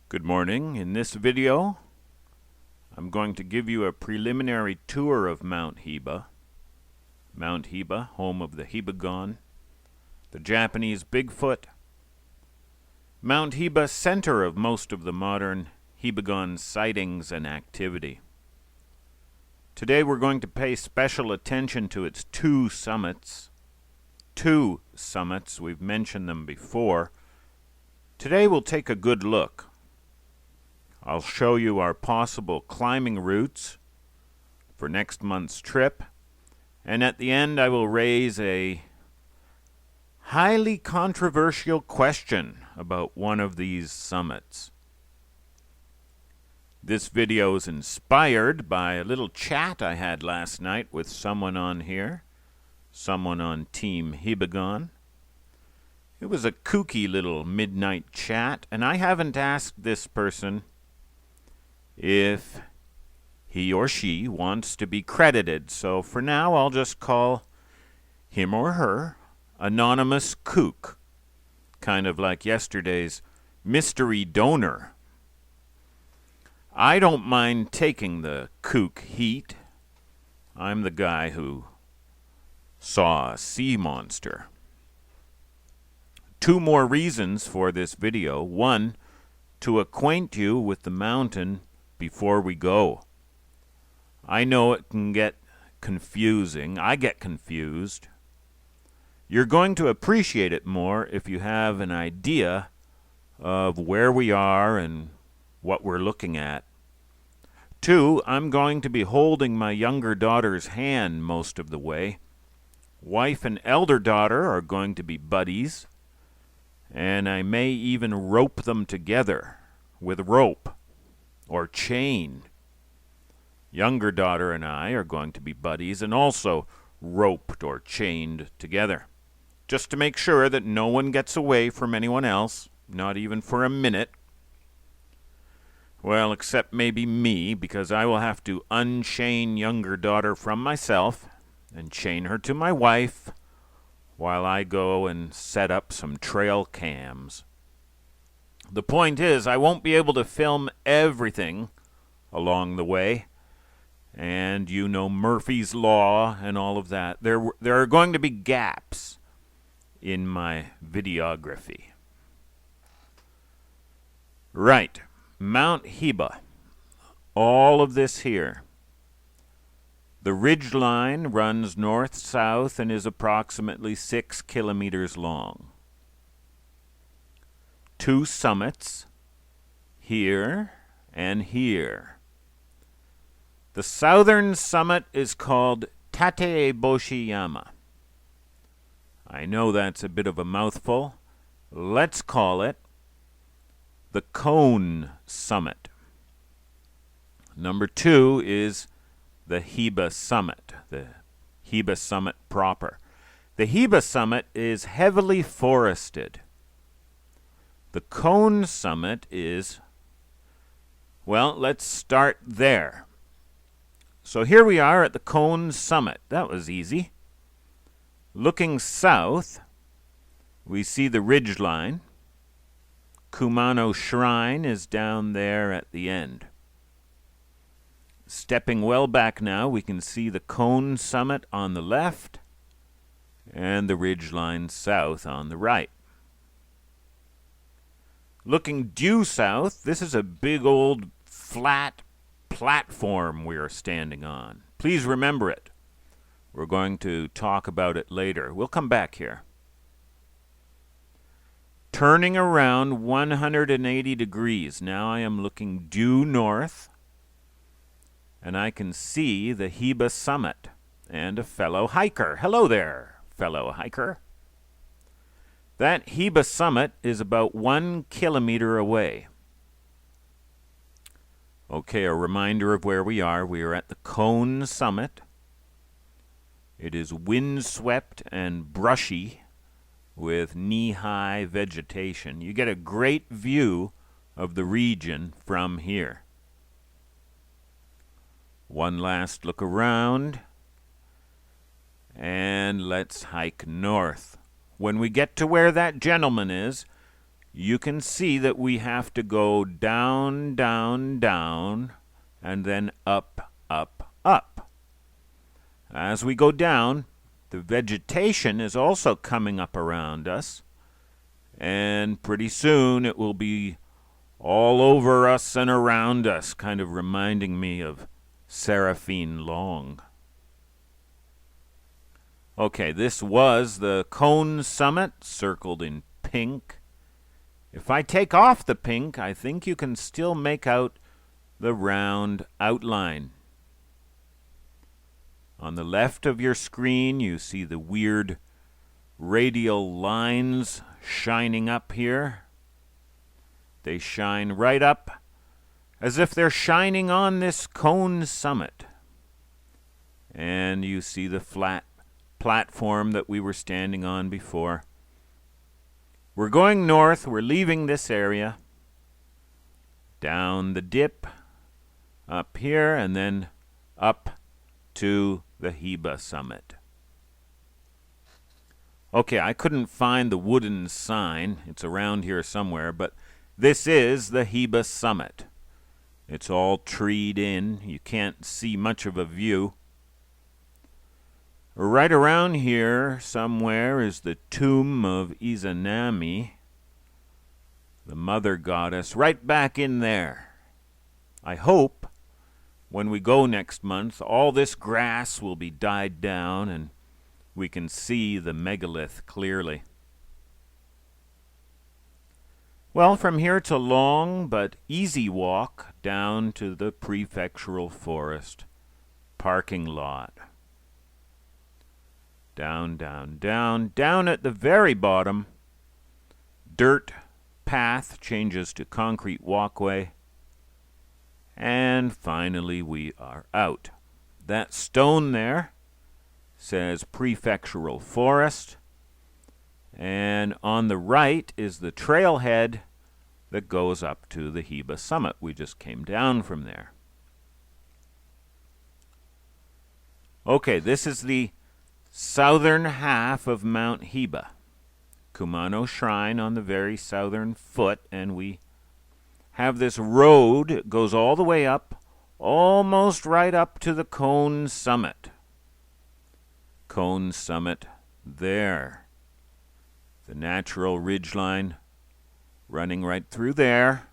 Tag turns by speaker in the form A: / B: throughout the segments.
A: Good morning. In this video, I'm going to give you a preliminary tour of Mt Hiba. Mt Hiba, home of the Hibagon, the Japanese Bigfoot. Mt Hiba, center of most of the modern Hibagon sightings and activity. Today we're going to pay special attention to its two summits. Two summits, we've mentioned them before. Today we'll take a good look. I'll show you our possible climbing routes for next month's trip, and at the end I will raise a highly controversial question about one of these summits. This video is inspired by a little chat I had last night with someone on here, someone on Team Hibagon. It was a kooky little midnight chat, and I haven't asked this person if he or she wants to be credited. So for now, I'll just call him or her Anonymous Kook, kind of like yesterday's mystery donor. I don't mind taking the kook heat. I'm the guy who saw a sea monster. Two more reasons for this video. One, to acquaint you with the mountain before we go. I know it can get confusing. I get confused. You're going to appreciate it more if you have an idea of where we are and what we're looking at. Two, I'm going to be holding my younger daughter's hand most of the way. Wife and elder daughter are going to be buddies, and I may even rope them together with rope or chain. Younger daughter and I are going to be buddies and also roped or chained together, just to make sure that no one gets away from anyone else, not even for a minute. Well, except maybe me, because I will have to unchain younger daughter from myself and chain her to my wife while I go and set up some trail cams. The point is, I won't be able to film everything along the way, and you know Murphy's Law and all of that. There are going to be gaps in my videography. Right, Mt Hiba. All of this here. The ridge line runs north-south and is approximately 6 kilometers long. Two summits, here and here. The southern summit is called Tateboshiyama. I know that's a bit of a mouthful. Let's call it the Cone Summit. Number two is the Heba Summit, the Heba Summit proper. The Heba Summit is heavily forested. The Cone Summit is, well, let's start there. So here we are at the Cone Summit. That was easy. Looking south, we see the ridge line. Kumano Shrine is down there at the end. Stepping well back now, we can see the Cone Summit on the left and the ridge line south on the right. Looking due south, this is a big old flat platform we are standing on. Please remember it. We're going to talk about it later. We'll come back here. Turning around 180 degrees. Now I am looking due north, and I can see the Heba Summit and a fellow hiker. Hello there, fellow hiker. That Heba Summit is about 1 kilometer away. Okay, a reminder of where we are. We are at the Cone Summit. It is windswept and brushy with knee-high vegetation. You get a great view of the region from here. One last look around, and let's hike north. When we get to where that gentleman is, you can see that we have to go down, down, down, and then up, up, up. As we go down, the vegetation is also coming up around us, and pretty soon it will be all over us and around us, kind of reminding me of Seraphine Long. Okay, this was the cone summit, circled in pink. If I take off the pink, I think you can still make out the round outline. On the left of your screen, you see the weird radial lines shining up here. They shine right up as if they're shining on this cone summit. And you see the flat platform that we were standing on before. We're going north. We're leaving this area. Down the dip, up here, and then up to the Heba Summit. Okay, I couldn't find the wooden sign. It's around here somewhere, but this is the Heba Summit. It's all treed in. You can't see much of a view. Right around here somewhere is the tomb of Izanami, the mother goddess, right back in there. I hope when we go next month, all this grass will be died down and we can see the megalith clearly. Well, from here it's a long but easy walk down to the prefectural forest parking lot. Down, down, down, down at the very bottom, dirt path changes to concrete walkway, and finally we are out. That stone there says prefectural forest, and on the right is the trailhead that goes up to the Heba Summit. We just came down from there. Okay, this is the southern half of Mt Hiba. Kumano Shrine on the very southern foot, and we have this road. It goes all the way up, almost right up to the Cone Summit. Cone Summit there. The natural ridgeline running right through there.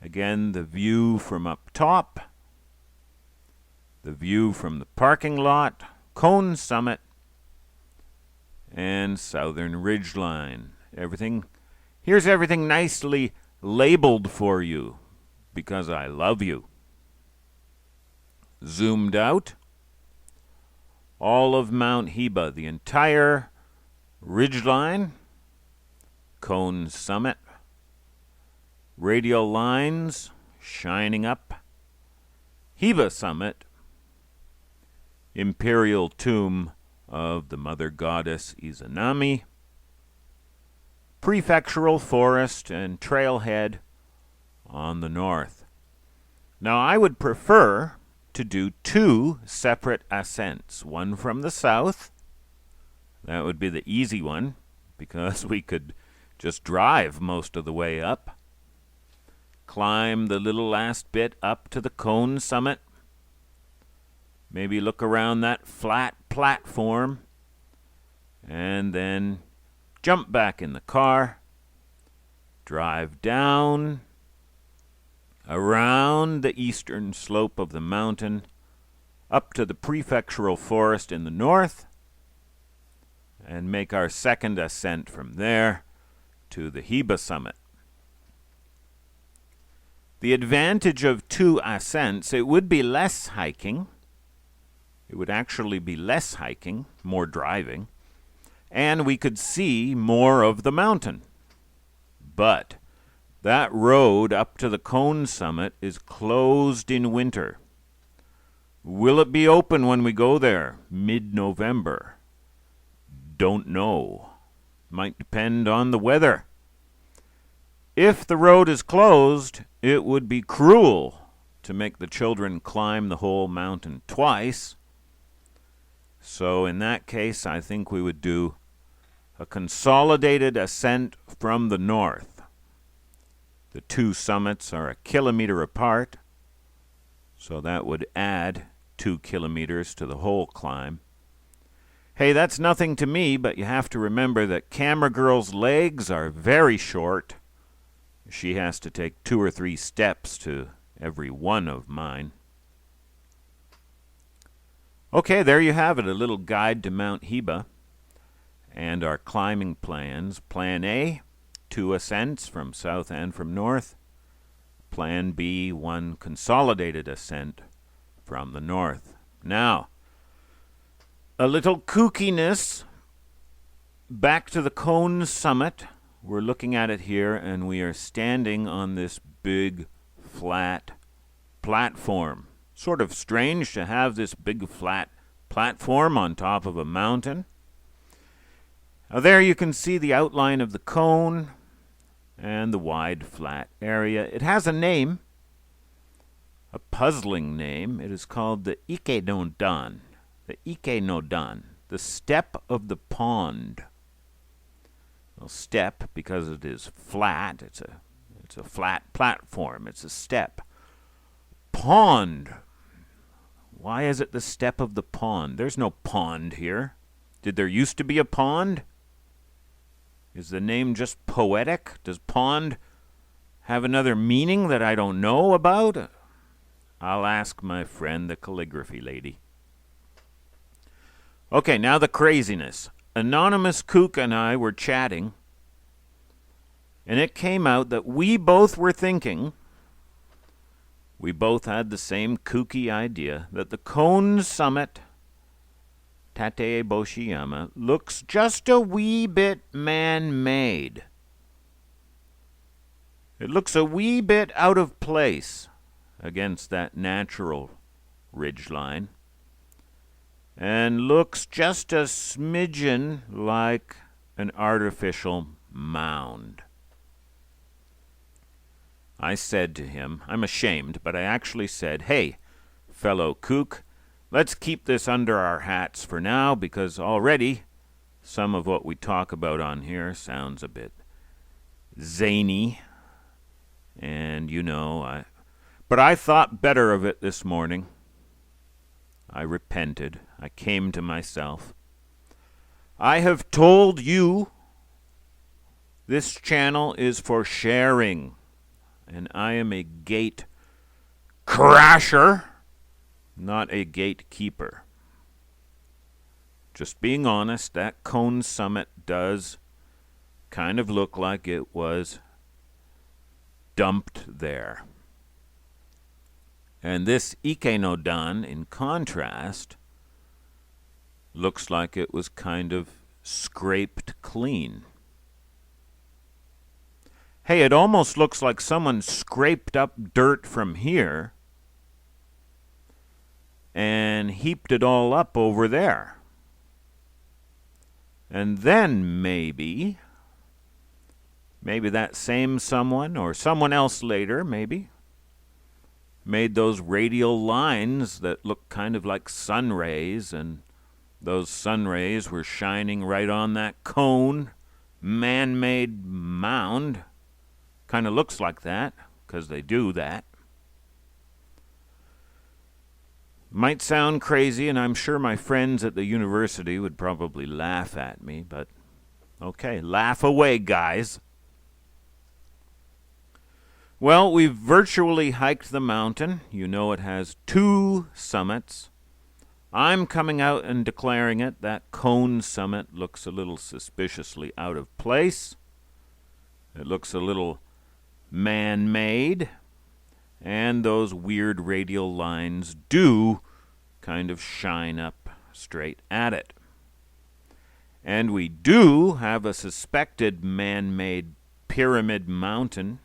A: Again, the view from up top. The view from the parking lot. Cone Summit and southern ridgeline. Here's everything nicely labeled for you because I love you. Zoomed out, all of Mt Hiba, the entire ridgeline, Cone Summit, radial lines shining up, Heba Summit, imperial tomb of the mother goddess Izanami, prefectural forest and trailhead on the north. Now I would prefer to do two separate ascents, one from the south. That would be the easy one because we could just drive most of the way up, climb the little last bit up to the Cone Summit, maybe look around that flat platform, and then jump back in the car, drive down, around the eastern slope of the mountain, up to the prefectural forest in the north, and make our second ascent from there to the Heba Summit. The advantage of two ascents, it would be less hiking. It would actually be less hiking, more driving, and we could see more of the mountain. But that road up to the Cone Summit is closed in winter. Will it be open when we go there, mid-November? Don't know. Might depend on the weather. If the road is closed, it would be cruel to make the children climb the whole mountain twice. So in that case, I think we would do a consolidated ascent from the north. The two summits are 1 kilometer apart, so that would add 2 kilometers to the whole climb. Hey, that's nothing to me, but you have to remember that Camera Girl's legs are very short. She has to take 2 or 3 steps to every one of mine. Okay, there you have it, a little guide to Mount Hiba and our climbing plans. Plan A, 2 ascents from south and from north. Plan B, 1 consolidated ascent from the north. Now, a little kookiness. Back to the cone summit. We're looking at it here, and we are standing on this big, flat platform. Sort of strange to have this big, flat platform on top of a mountain. Now there you can see the outline of the cone and the wide, flat area. It has a name, a puzzling name. It is called the Ike-no-dan. The Ike-no-dan, the step of the pond. Well, step because it is flat. It's a flat platform. It's a step. Pond. Why is it the step of the pond? There's no pond here. Did there used to be a pond? Is the name just poetic? Does pond have another meaning that I don't know about? I'll ask my friend, the calligraphy lady. Okay, now the craziness. Anonymous Kook and I were chatting, and it came out that we both were thinking, we both had the same kooky idea, that the cone summit, Tateboshiyama, looks just a wee bit man-made. It looks a wee bit out of place against that natural ridgeline, and looks just a smidgen like an artificial mound. I said to him, I'm ashamed, but I actually said, hey, fellow kook, let's keep this under our hats for now, because already some of what we talk about on here sounds a bit zany, and but I thought better of it this morning. I repented. I came to myself. I have told you this channel is for sharing, and I am a gate crasher, not a gatekeeper. Just being honest, that cone summit does kind of look like it was dumped there. And this Ike-no-dan, in contrast, looks like it was kind of scraped clean. Hey, it almost looks like someone scraped up dirt from here and heaped it all up over there. And then maybe that same someone, or someone else later, maybe, made those radial lines that look kind of like sun rays, and those sun rays were shining right on that cone, man-made mound. Kind of looks like that, because they do that. Might sound crazy, and I'm sure my friends at the university would probably laugh at me, but okay, laugh away, guys. Well, we've virtually hiked the mountain. You know it has 2 summits. I'm coming out and declaring it. That cone summit looks a little suspiciously out of place. It looks a little man-made. And those weird radial lines do kind of shine up straight at it. And we do have a suspected man-made pyramid mountain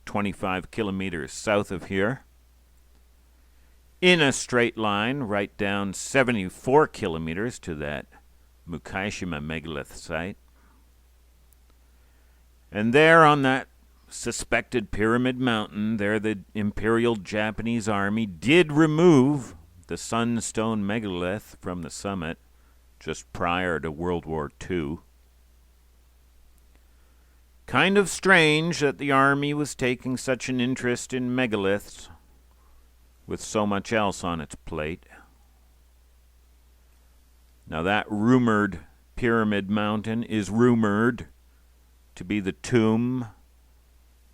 A: 25 kilometers south of here, in a straight line right down 74 kilometers to that Mukashima megalith site. And there on that suspected pyramid mountain, there the Imperial Japanese Army did remove the Sunstone megalith from the summit just prior to World War II. Kind of strange that the army was taking such an interest in megaliths with so much else on its plate. Now that rumored Pyramid Mountain is rumored to be the tomb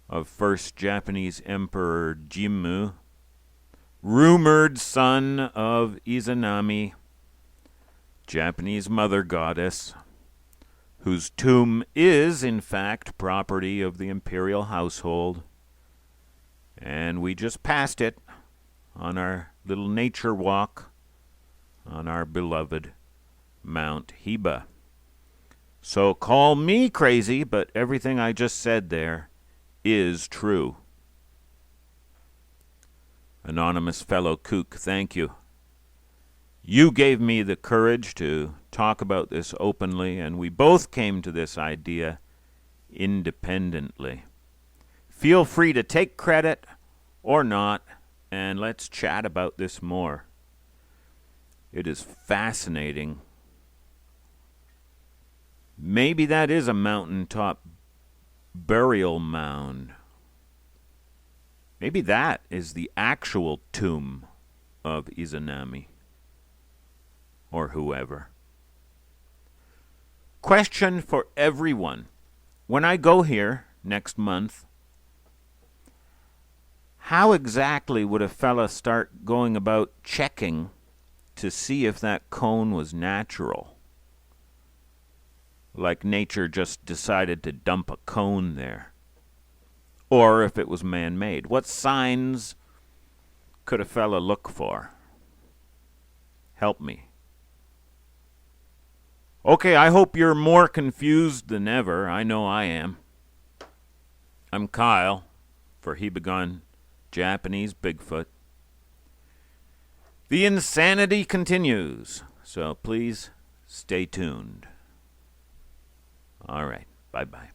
A: of first Japanese Emperor Jimmu, rumored son of Izanami, Japanese mother goddess, whose tomb is, in fact, property of the imperial household. And we just passed it on our little nature walk on our beloved Mt Hiba. So call me crazy, but everything I just said there is true. Anonymous fellow kook, thank you. You gave me the courage to talk about this openly, and we both came to this idea independently. Feel free to take credit or not, and let's chat about this more. It is fascinating. Maybe that is a mountaintop burial mound. Maybe that is the actual tomb of Izanami. Or whoever. Question for everyone. When I go here next month, how exactly would a fella start going about checking to see if that cone was natural? Like nature just decided to dump a cone there. Or if it was man-made. What signs could a fella look for? Help me. Okay, I hope you're more confused than ever. I know I am. I'm Kyle for Hibagon Japanese Bigfoot. The insanity continues, so please stay tuned. All right, bye-bye.